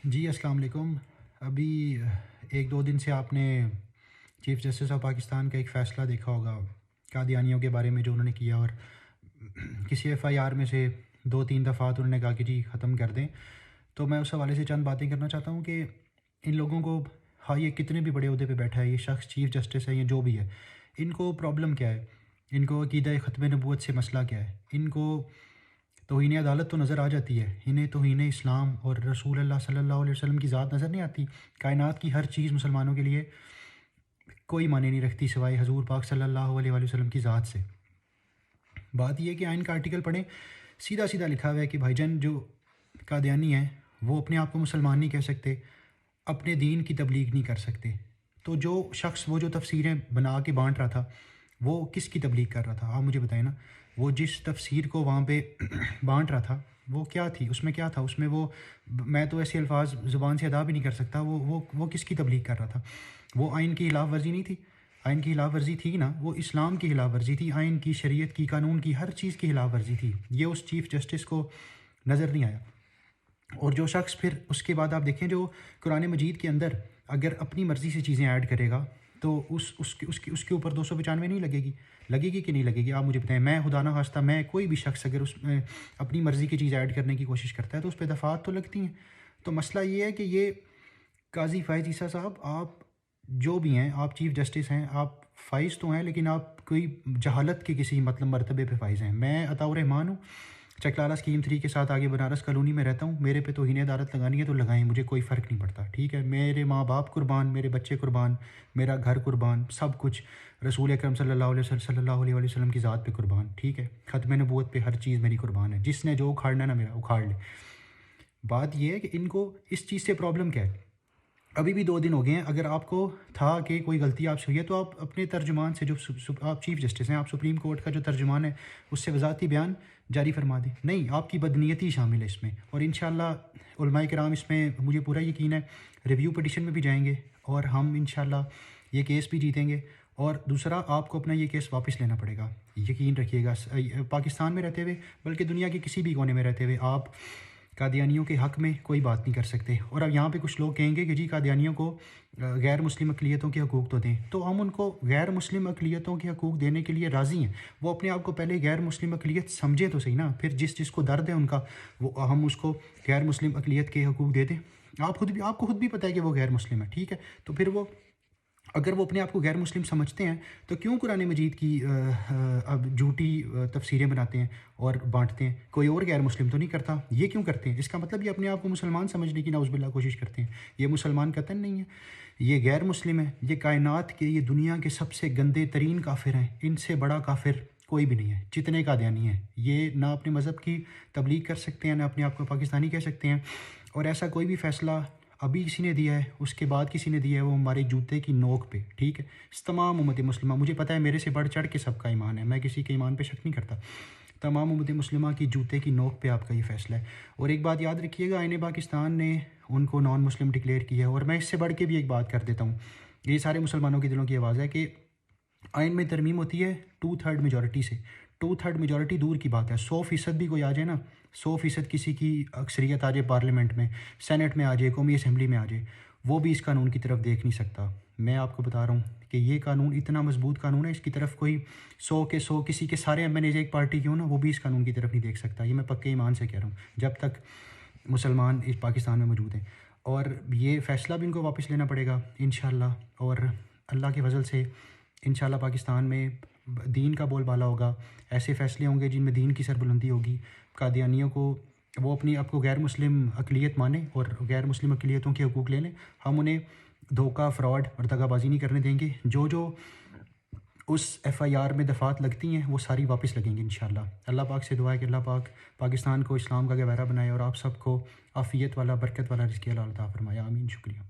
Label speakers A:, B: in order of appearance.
A: جی السلام علیکم۔ ابھی ایک دو دن سے آپ نے چیف جسٹس آف پاکستان کا ایک فیصلہ دیکھا ہوگا قادیانیوں کے بارے میں جو انہوں نے کیا، اور کسی ایف آئی آر میں سے 2-3 دفعات انہوں نے کہا کہ جی ختم کر دیں۔ تو میں اس حوالے سے چند باتیں کرنا چاہتا ہوں کہ ان لوگوں کو، ہاں یہ کتنے بھی بڑے عہدے پہ بیٹھا ہے، یہ شخص چیف جسٹس ہے یا جو بھی ہے، ان کو پرابلم کیا ہے، ان کو عقیدہ ختم نبوت سے مسئلہ کیا ہے، ان کو توہین عدالت تو نظر آ جاتی ہے، انہیں توہین اسلام اور رسول اللہ صلی اللہ علیہ وسلم کی ذات نظر نہیں آتی۔ کائنات کی ہر چیز مسلمانوں کے لیے کوئی معنی نہیں رکھتی سوائے حضور پاک صلی اللہ علیہ وآلہ وسلم کی ذات سے۔ بات یہ ہے کہ آئین کا آرٹیکل پڑھیں، سیدھا سیدھا لکھا ہوا ہے کہ بھائی جان جو قادیانی ہیں وہ اپنے آپ کو مسلمان نہیں کہہ سکتے، اپنے دین کی تبلیغ نہیں کر سکتے۔ تو جو شخص وہ جو تفسیریں بنا کے بانٹ رہا تھا وہ کس کی تبلیغ کر رہا تھا؟ آپ مجھے بتائیں نا، وہ جس تفسیر کو وہاں پہ بانٹ رہا تھا وہ کیا تھی، اس میں کیا تھا، اس میں وہ، میں تو ایسے الفاظ زبان سے ادا بھی نہیں کر سکتا، وہ کس کی تبلیغ کر رہا تھا؟ وہ آئین کی خلاف ورزی نہیں تھی؟ آئین کی خلاف ورزی تھی نا، وہ اسلام کی خلاف ورزی تھی، آئین کی، شریعت کی، قانون کی، ہر چیز کی خلاف ورزی تھی۔ یہ اس چیف جسٹس کو نظر نہیں آیا۔ اور جو شخص پھر اس کے بعد آپ دیکھیں جو قرآن مجید کے اندر اگر اپنی مرضی سے چیزیں ایڈ کرے گا تو اس کے اوپر 295 نہیں لگے گی کہ نہیں لگے گی؟ آپ مجھے بتائیں، میں خدا نہ خواستہ میں کوئی بھی شخص اگر اس میں اپنی مرضی کی چیز ایڈ کرنے کی کوشش کرتا ہے تو اس پہ دفعات تو لگتی ہیں۔ تو مسئلہ یہ ہے کہ یہ قاضی فائز عیسیٰ صاحب، آپ جو بھی ہیں، آپ چیف جسٹس ہیں، آپ فائز تو ہیں لیکن آپ کوئی جہالت کے کسی مرتبے پہ فائز ہیں۔ میں عطاء الرحمان ہوں، چکلالہ اسکیم 3 کے ساتھ آگے بنارس کالونی میں رہتا ہوں۔ میرے پہ توہین عدالت لگانی ہے تو لگائیں، مجھے کوئی فرق نہیں پڑتا، ٹھیک ہے؟ میرے ماں باپ قربان، میرے بچے قربان، میرا گھر قربان، سب کچھ رسول اکرم صلی اللہ علیہ وسلم کی ذات پہ قربان، ٹھیک ہے؟ ختم نبوت پہ ہر چیز میری قربان ہے۔ جس نے جو اکھاڑنا ہے نا میرا اکھاڑ لے۔ بات یہ ہے کہ ان کو اس چیز سے پرابلم کیا ہے؟ ابھی بھی 2 دن ہو گئے ہیں، اگر آپ کو تھا کہ کوئی غلطی آپ سے ہوئی ہے تو آپ اپنے ترجمان سے، جو آپ چیف جسٹس ہیں، آپ سپریم کورٹ کا جو ترجمان ہے، اس سے وضاحتی بیان جاری فرما دیں۔ نہیں، آپ کی بدنیتی شامل ہے اس میں، اور انشاءاللہ علماء کرام اس میں، مجھے پورا یقین ہے، ریویو پٹیشن میں بھی جائیں گے اور ہم انشاءاللہ یہ کیس بھی جیتیں گے۔ اور دوسرا، آپ کو اپنا یہ کیس واپس لینا پڑے گا، یقین رکھیے گا۔ پاکستان میں رہتے ہوئے، بلکہ دنیا کے کسی بھی کونے میں رہتے ہوئے، آپ قادیانیوں کے حق میں کوئی بات نہیں کر سکتے۔ اور اب یہاں پہ کچھ لوگ کہیں گے کہ جی قادیانیوں کو غیر مسلم اقلیتوں کے حقوق تو دیں، تو ہم ان کو غیر مسلم اقلیتوں کے حقوق دینے کے لیے راضی ہیں۔ وہ اپنے آپ کو پہلے غیر مسلم اقلیت سمجھے تو صحیح نا، پھر جس کو درد ہے ان کا، وہ ہم اس کو غیر مسلم اقلیت کے حقوق دے دیں۔ آپ کو خود بھی پتہ ہے کہ وہ غیر مسلم ہے، ٹھیک ہے؟ تو پھر وہ، اگر وہ اپنے آپ کو غیر مسلم سمجھتے ہیں تو کیوں قرآن مجید کی اب جھوٹی تفسیریں بناتے ہیں اور بانٹتے ہیں؟ کوئی اور غیر مسلم تو نہیں کرتا، یہ کیوں کرتے ہیں؟ اس کا مطلب یہ اپنے آپ کو مسلمان سمجھنے کی نعوذ باللہ کوشش کرتے ہیں۔ یہ مسلمان قطعاً نہیں ہے، یہ غیر مسلم ہے، یہ کائنات کے، یہ دنیا کے سب سے گندے ترین کافر ہیں۔ ان سے بڑا کافر کوئی بھی نہیں ہے، جتنے قادیانی ہیں۔ یہ نہ اپنے مذہب کی تبلیغ کر سکتے ہیں، نہ اپنے آپ کو پاکستانی کہہ سکتے ہیں، اور ایسا کوئی بھی فیصلہ ابھی کسی نے دیا ہے، اس کے بعد کسی نے دیا ہے، وہ ہمارے جوتے کی نوک پہ، ٹھیک ہے؟ اس تمام امت مسلمہ، مجھے پتہ ہے میرے سے بڑھ چڑھ کے سب کا ایمان ہے، میں کسی کے ایمان پہ شک نہیں کرتا، تمام امت مسلمہ کی جوتے کی نوک پہ آپ کا یہ فیصلہ ہے۔ اور ایک بات یاد رکھیے گا، آئین پاکستان نے ان کو نان مسلم ڈکلیئر کیا ہے، اور میں اس سے بڑھ کے بھی ایک بات کر دیتا ہوں، یہ سارے مسلمانوں کے دلوں کی آواز ہے کہ آئین میں ترمیم ہوتی ہے 2/3 میجورٹی سے۔ 2/3 میجورٹی دور کی بات ہے، 100% بھی کوئی آ جائے نا، 100% کسی کی اکثریت آ جائے پارلیمنٹ میں، سینٹ میں آ جائے، قومی اسمبلی میں آ جائے، وہ بھی اس قانون کی طرف دیکھ نہیں سکتا۔ میں آپ کو بتا رہا ہوں کہ یہ قانون اتنا مضبوط قانون ہے، اس کی طرف کوئی 100 کے 100 کسی کے سارے ایم این ایز ایک پارٹی کی ہوں نا، وہ بھی اس قانون کی طرف نہیں دیکھ سکتا۔ یہ میں پکے ایمان سے کہہ رہا ہوں، جب تک مسلمان اس پاکستان میں موجود ہیں۔ اور یہ فیصلہ بھی ان کو واپس لینا پڑے گا انشاءاللہ، اور اللہ کے فضل سے انشاءاللہ پاکستان میں دین کا بول بالا ہوگا، ایسے فیصلے ہوں گے جن میں دین کی سربلندی ہوگی۔ قادیانیوں کو، وہ اپنی آپ کو غیر مسلم اقلیت مانیں اور غیر مسلم اقلیتوں کے حقوق لے لیں، ہم انہیں دھوکہ، فراڈ اور دغا بازی نہیں کرنے دیں گے۔ جو اس ایف آئی آر میں دفعات لگتی ہیں وہ ساری واپس لگیں گے انشاءاللہ۔ اللہ پاک سے دعا ہے کہ اللہ پاک پاکستان کو اسلام کا گہوارہ بنائے اور آپ سب کو عافیت والا، برکت والا رزق حلال عطا فرمائے، آمین، شکریہ۔